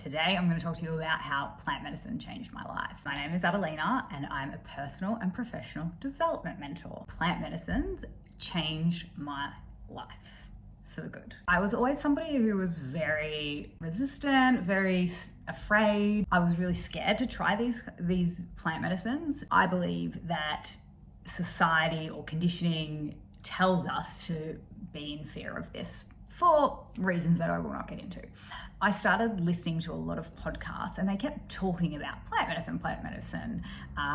Today I'm going to talk to you about how plant medicine changed my life. My name is Adelina and I'm a personal and professional development mentor. Plant medicines changed my life for the good. I was always somebody who was very resistant, very afraid. I was really scared to try these plant medicines. I believe that society or conditioning tells us to be in fear of this for reasons that I will not get into. I started listening to a lot of podcasts and they kept talking about plant medicine,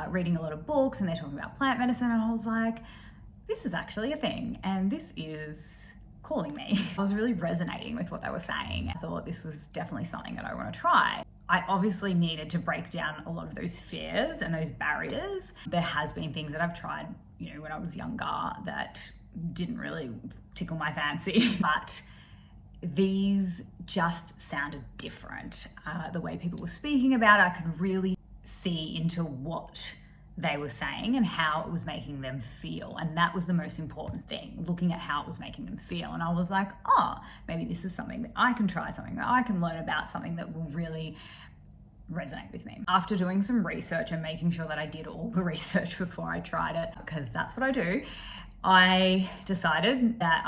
reading a lot of books and they're talking about plant medicine, and I was like, this is actually a thing and this is calling me. I was really resonating with what they were saying. I thought this was definitely something that I want to try. I obviously needed to break down a lot of those fears and those barriers. There has been things that I've tried, when I was younger that didn't really tickle my fancy, but these just sounded different. The way people were speaking about it, I could really see into what they were saying and how it was making them feel. And that was the most important thing, looking at how it was making them feel. And I was like, maybe this is something that I can try, something that I can learn about, something that will really resonate with me. After doing some research and making sure that I did all the research before I tried it, because that's what I do, I decided that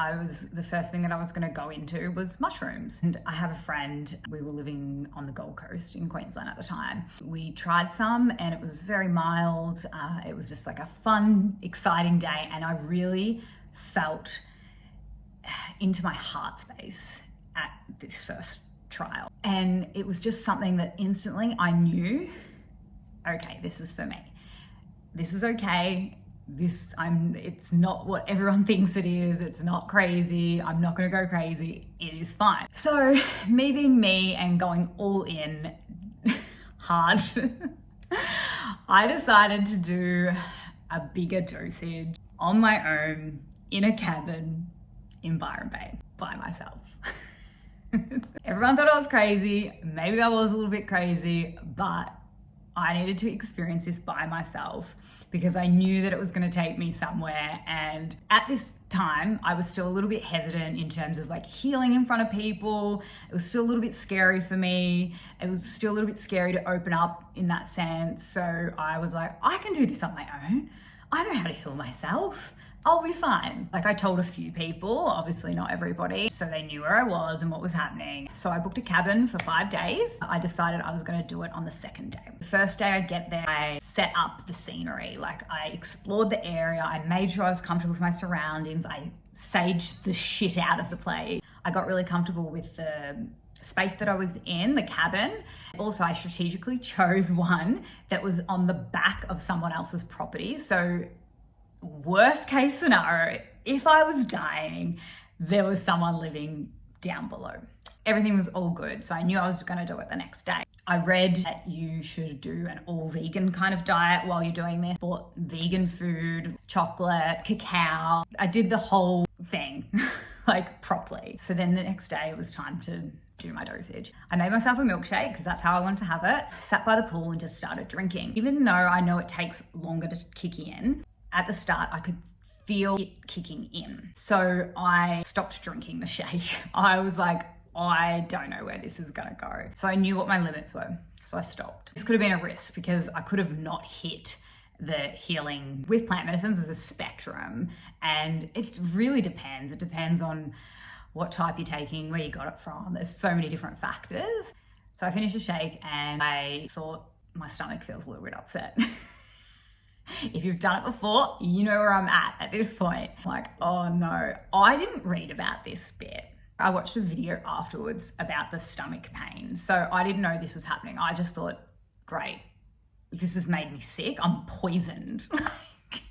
the first thing that I was going to go into was mushrooms. And I have a friend, we were living on the Gold Coast in Queensland at the time. We tried some and it was very mild. It was just like a fun, exciting day. And I really felt into my heart space at this first trial. And it was just something that instantly I knew, okay, this is for me. This is okay. It's not what everyone thinks it is. It's not crazy. I'm not going to go crazy. It is fine. So me being me and going all in hard, I decided to do a bigger dosage on my own in a cabin in Byron Bay by myself. Everyone thought I was crazy. Maybe I was a little bit crazy, but I needed to experience this by myself because I knew that it was going to take me somewhere. And at this time, I was still a little bit hesitant in terms of like healing in front of people. It was still a little bit scary for me. It was still a little bit scary to open up in that sense. So I was like, I can do this on my own. I know how to heal myself. I'll be fine. Like I told a few people, obviously not everybody, so they knew where I was and what was happening. So I booked a cabin for 5 days. I decided I was going to do it on the second day. The first day I get there, I set up the scenery. Like I explored the area. I made sure I was comfortable with my surroundings. I saged the shit out of the place. I got really comfortable with the space that I was in, the cabin. Also, I strategically chose one that was on the back of someone else's property. So worst case scenario, if I was dying, there was someone living down below. Everything was all good. So I knew I was going to do it the next day. I read that you should do an all vegan kind of diet while you're doing this. Bought vegan food, chocolate, cacao. I did the whole thing like properly. So then the next day it was time to do my dosage. I made myself a milkshake because that's how I wanted to have it. Sat by the pool and just started drinking. Even though I know it takes longer to kick in, at the start, I could feel it kicking in. So I stopped drinking the shake. I was like, I don't know where this is gonna go. So I knew what my limits were. So I stopped. This could have been a risk because I could have not hit the healing with plant medicines as a spectrum. And it really depends. It depends on what type you're taking, where you got it from. There's so many different factors. So I finished the shake and I thought my stomach feels a little bit upset. If you've done it before, you know where I'm at this point. I'm like, oh no, I didn't read about this bit. I watched a video afterwards about the stomach pain. So I didn't know this was happening. I just thought, great, this has made me sick. I'm poisoned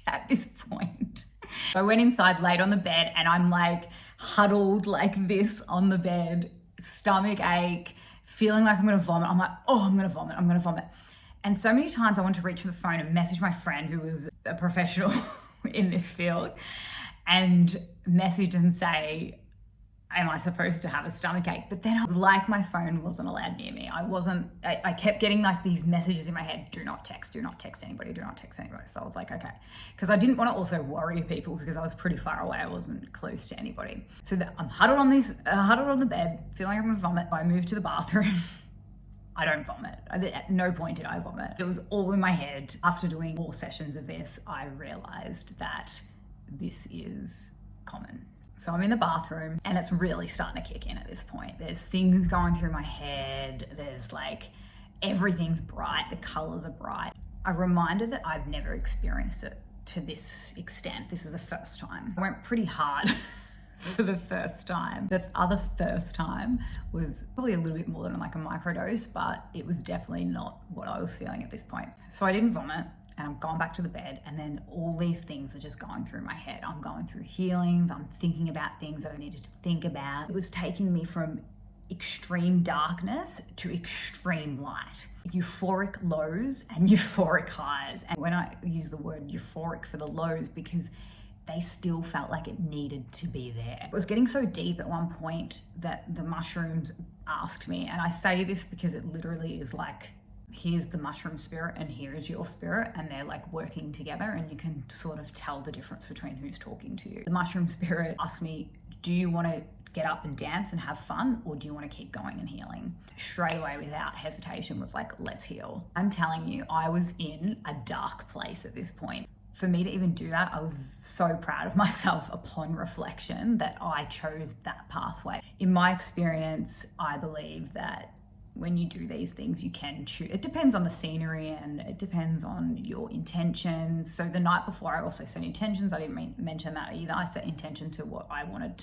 at this point. So I went inside, laid on the bed, and I'm like huddled like this on the bed, stomach ache, feeling like I'm gonna vomit. I'm like, oh, I'm gonna vomit. And so many times I wanted to reach for the phone and message my friend who was a professional in this field and message and say, am I supposed to have a stomach ache? But then I was like, my phone wasn't allowed near me. I kept getting like these messages in my head, do not text anybody. So I was like, okay. Because I didn't want to also worry people because I was pretty far away. I wasn't close to anybody. So I'm huddled on the bed, feeling like I'm gonna vomit. I moved to the bathroom I don't vomit. At no point did I vomit. It was all in my head. After doing 4 sessions of this, I realized that this is common. So I'm in the bathroom and it's really starting to kick in at this point. There's things going through my head. There's like, everything's bright. The colors are bright. A reminder that I've never experienced it to this extent. This is the first time. I went pretty hard for the first time. The other first time was probably a little bit more than like a microdose, but it was definitely not what I was feeling at this point. So I didn't vomit and I'm going back to the bed, and then all these things are just going through my head. I'm going through healings. I'm thinking about things that I needed to think about. It was taking me from extreme darkness to extreme light. Euphoric lows and euphoric highs. And when I use the word euphoric for the lows, because they still felt like it needed to be there. It was getting so deep at one point that the mushrooms asked me, and I say this because it literally is like, here's the mushroom spirit and here is your spirit, and they're like working together, and you can sort of tell the difference between who's talking to you. The mushroom spirit asked me, do you want to get up and dance and have fun, or do you want to keep going and healing? Straight away, without hesitation, was like, let's heal. I'm telling you, I was in a dark place at this point. For me to even do that, I was so proud of myself upon reflection that I chose that pathway. In my experience, I believe that when you do these things, you can choose. It depends on the scenery and it depends on your intentions. So the night before, I also set intentions. I didn't mention that either. I set intention to what I wanted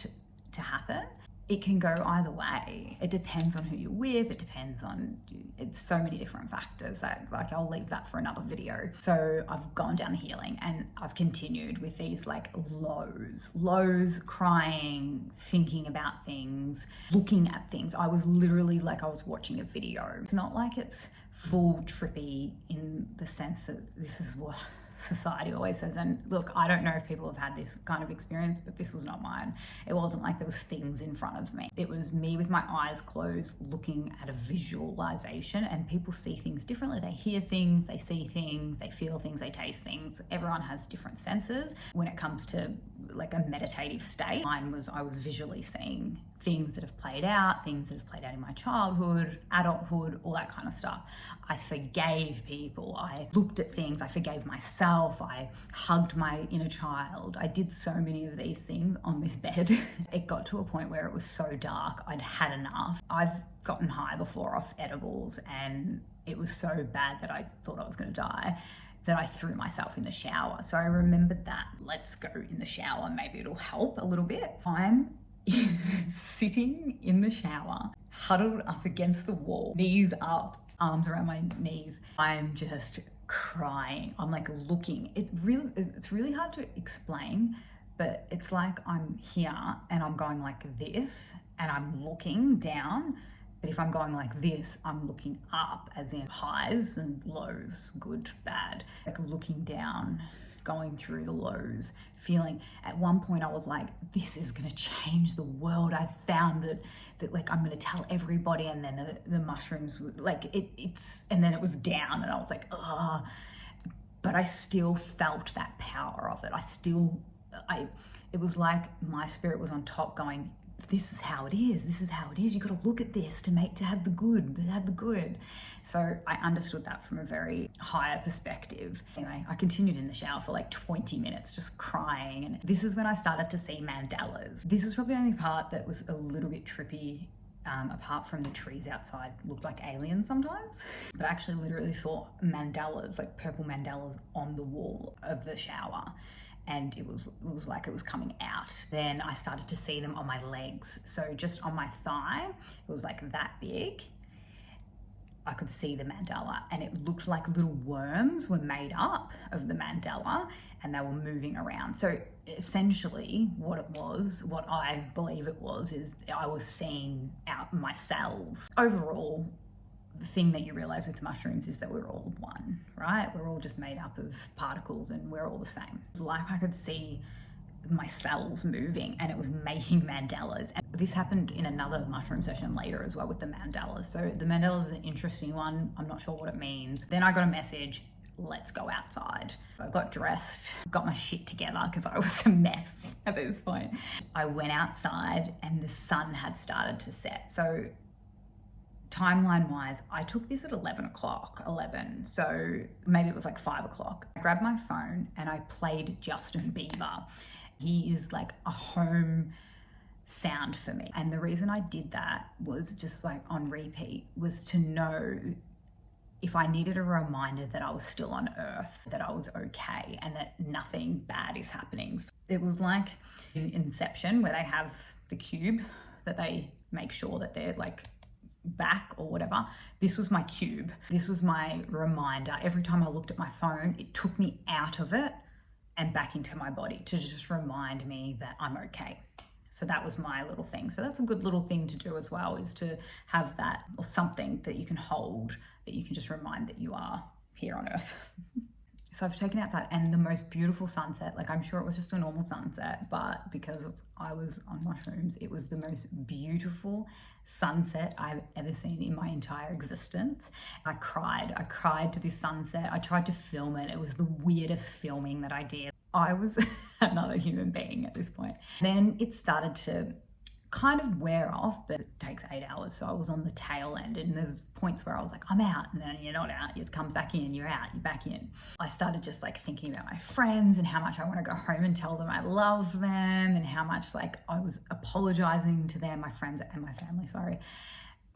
to happen. It can go either way. It depends on who you're with. It depends on, it's so many different factors that, like, I'll leave that for another video. So I've gone down the healing and I've continued with these like lows, crying, thinking about things, looking at things. I was literally like, I was watching a video. It's not like it's full trippy in the sense that this is what society always says. And look, I don't know if people have had this kind of experience, but this was not mine. It wasn't like there was things in front of me. It was me with my eyes closed looking at a visualization, and people see things differently. They hear things, they see things, they feel things, they taste things. Everyone has different senses when it comes to like a meditative state. Mine was, I was visually seeing things that have played out, things that have played out in my childhood, adulthood, all that kind of stuff. I forgave people. I looked at things. I forgave myself. I hugged my inner child. I did so many of these things on this bed. It got to a point where it was so dark. I'd had enough. I've gotten high before off edibles, and it was so bad that I thought I was going to die, that I threw myself in the shower. So I remembered that. Let's go in the shower. Maybe it'll help a little bit. I'm sitting in the shower, huddled up against the wall, knees up, arms around my knees. I'm just crying. I'm like looking. It's really hard to explain, but it's like I'm here and I'm going like this and I'm looking down. But if I'm going like this, I'm looking up, as in highs and lows, good, bad, like looking down, going through the lows, feeling. At one point I was like, this is going to change the world. I found that like I'm going to tell everybody. And then the mushrooms, like and then it was down and I was like, ugh. But I still felt that power of it. It was like my spirit was on top going, this is how it is. This is how it is. You got to look at this to have the good. So I understood that from a very higher perspective. Anyway, I continued in the shower for like 20 minutes, just crying. And this is when I started to see mandalas. This was probably the only part that was a little bit trippy. Apart from the trees outside looked like aliens sometimes, but I actually literally saw mandalas, like purple mandalas on the wall of the shower. And it was like it was coming out. Then I started to see them on my legs. So just on my thigh, it was like that big. I could see the mandala, and it looked like little worms were made up of the mandala and they were moving around. So essentially what I believe it was, is I was seeing out my cells. Overall, the thing that you realize with mushrooms is that we're all one, right? We're all just made up of particles and we're all the same. Like I could see my cells moving and it was making mandalas. And this happened in another mushroom session later as well with the mandalas. So the mandalas is an interesting one. I'm not sure what it means. Then I got a message, let's go outside. I got dressed, got my shit together because I was a mess at this point. I went outside and the sun had started to set. So timeline wise, I took this at 11, so maybe it was like 5 o'clock. I grabbed my phone and I played Justin Bieber. He is like a home sound for me. And the reason I did that was just like on repeat, was to know if I needed a reminder that I was still on earth, that I was okay, and that nothing bad is happening. It was like in Inception, where they have the cube that they make sure that they're like back or whatever. This was my cube. This was my reminder. Every time I looked at my phone, it took me out of it and back into my body to just remind me that I'm okay. So that was my little thing. So that's a good little thing to do as well, is to have that, or something that you can hold, that you can just remind that you are here on earth. So I've taken out that, and the most beautiful sunset, like I'm sure it was just a normal sunset, but because I was on mushrooms, it was the most beautiful sunset I've ever seen in my entire existence. I cried to this sunset. I tried to film it. It was the weirdest filming that I did. I was another human being at this point. Then it started to kind of wear off, but it takes 8 hours. So I was on the tail end, and there was points where I was like, I'm out, and then you're not out. You come back in, you're out, you're back in. I started just like thinking about my friends and how much I want to go home and tell them I love them, and how much like I was apologizing to them, my friends and my family,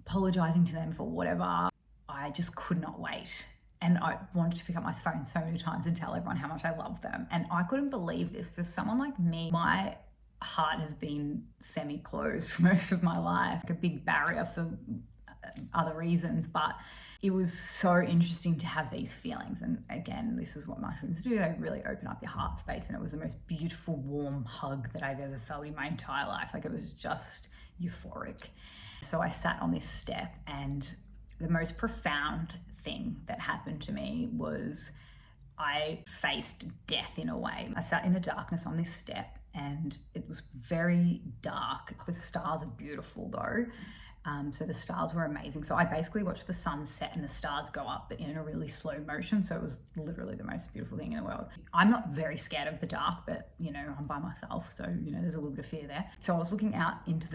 apologizing to them for whatever. I just could not wait. And I wanted to pick up my phone so many times and tell everyone how much I love them. And I couldn't believe this. For someone like me, my heart has been semi-closed for most of my life, like a big barrier for other reasons, but it was so interesting to have these feelings. And again, this is what mushrooms do. They really open up your heart space, and it was the most beautiful, warm hug that I've ever felt in my entire life. Like, it was just euphoric. So I sat on this step, and the most profound thing that happened to me was I faced death in a way. I sat in the darkness on this step, and it was very dark. The stars are beautiful though. So the stars were amazing. So I basically watched the sun set and the stars go up, but in a really slow motion. So it was literally the most beautiful thing in the world. I'm not very scared of the dark, but I'm by myself. So, there's a little bit of fear there. So I was looking out into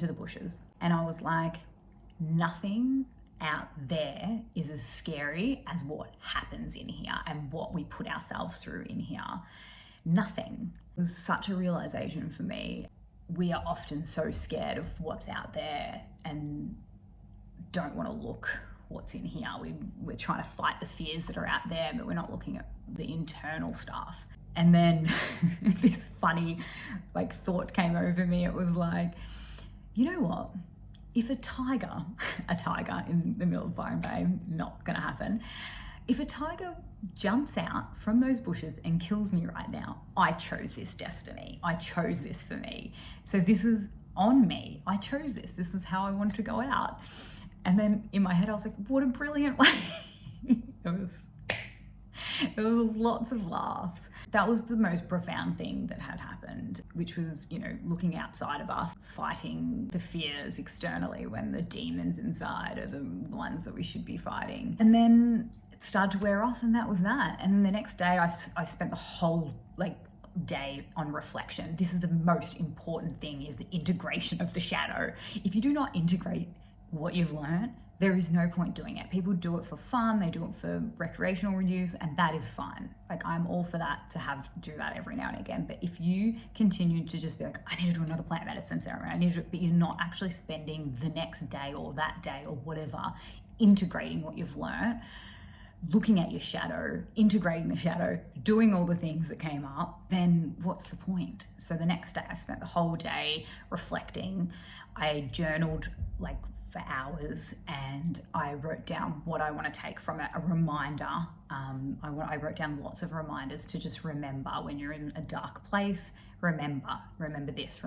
the bushes, and I was like, nothing out there is as scary as what happens in here and what we put ourselves through in here. Nothing. It was such a realization for me. We are often so scared of what's out there and don't want to look what's in here. We're trying to fight the fears that are out there, but we're not looking at the internal stuff. And then this funny thought came over me. It was like, you know what? If a tiger in the middle of Byron Bay, not gonna happen. If a tiger jumps out from those bushes and kills me right now, I chose this destiny. I chose this for me. So this is on me. I chose this. This is how I wanted to go out. And then in my head, I was like, what a brilliant way. It was lots of laughs. That was the most profound thing that had happened, which was, looking outside of us, fighting the fears externally when the demons inside are the ones that we should be fighting. And then it started to wear off, and that was that. And then the next day I spent the whole day on reflection. This is the most important thing, is the integration of the shadow. If you do not integrate what you've learned, there is no point doing it. People do it for fun, they do it for recreational use, and that is fine. I'm all for that, to do that every now and again. But if you continue to just be like, I need to do another plant medicine ceremony, but you're not actually spending the next day or that day or whatever integrating what you've learned, looking at your shadow, integrating the shadow, doing all the things that came up, then what's the point? So the next day I spent the whole day reflecting. I journaled for hours, and I wrote down what I want to take from it, a reminder. I wrote down lots of reminders to just remember when you're in a dark place. Remember this.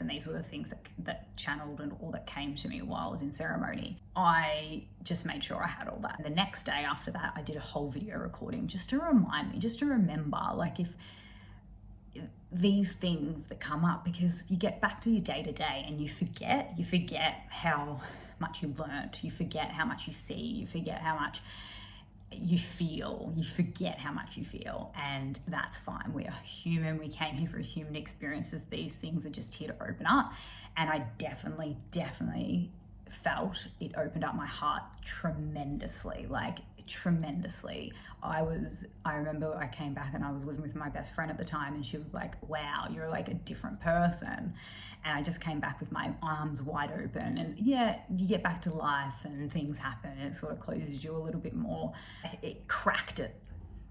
And these were the things that channeled and all that came to me while I was in ceremony. I just made sure I had all that. The next day after that, I did a whole video recording just to remind me, just to remember, if these things that come up, because you get back to your day-to-day and you forget how much you learnt, you forget how much you see, you forget how much you feel, and that's fine. We are human. We came here for human experiences. These things are just here to open up, and I definitely felt, it opened up my heart tremendously, like tremendously. I remember I came back and I was living with my best friend at the time, and she was like, wow, you're like a different person. And I just came back with my arms wide open, and yeah, you get back to life and things happen and it sort of closes you a little bit more. It cracked it,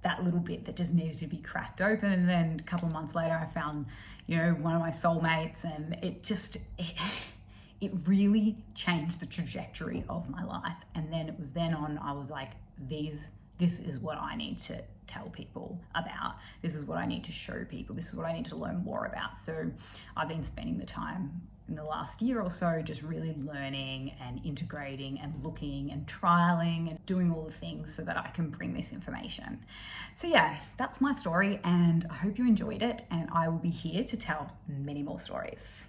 that little bit that just needed to be cracked open. And then a couple of months later I found, one of my soulmates, and it really changed the trajectory of my life. And then it was then on, I was like, this is what I need to tell people about. This is what I need to show people. This is what I need to learn more about. So I've been spending the time in the last year or so just really learning and integrating and looking and trialing and doing all the things so that I can bring this information. So yeah, that's my story, and I hope you enjoyed it, and I will be here to tell many more stories.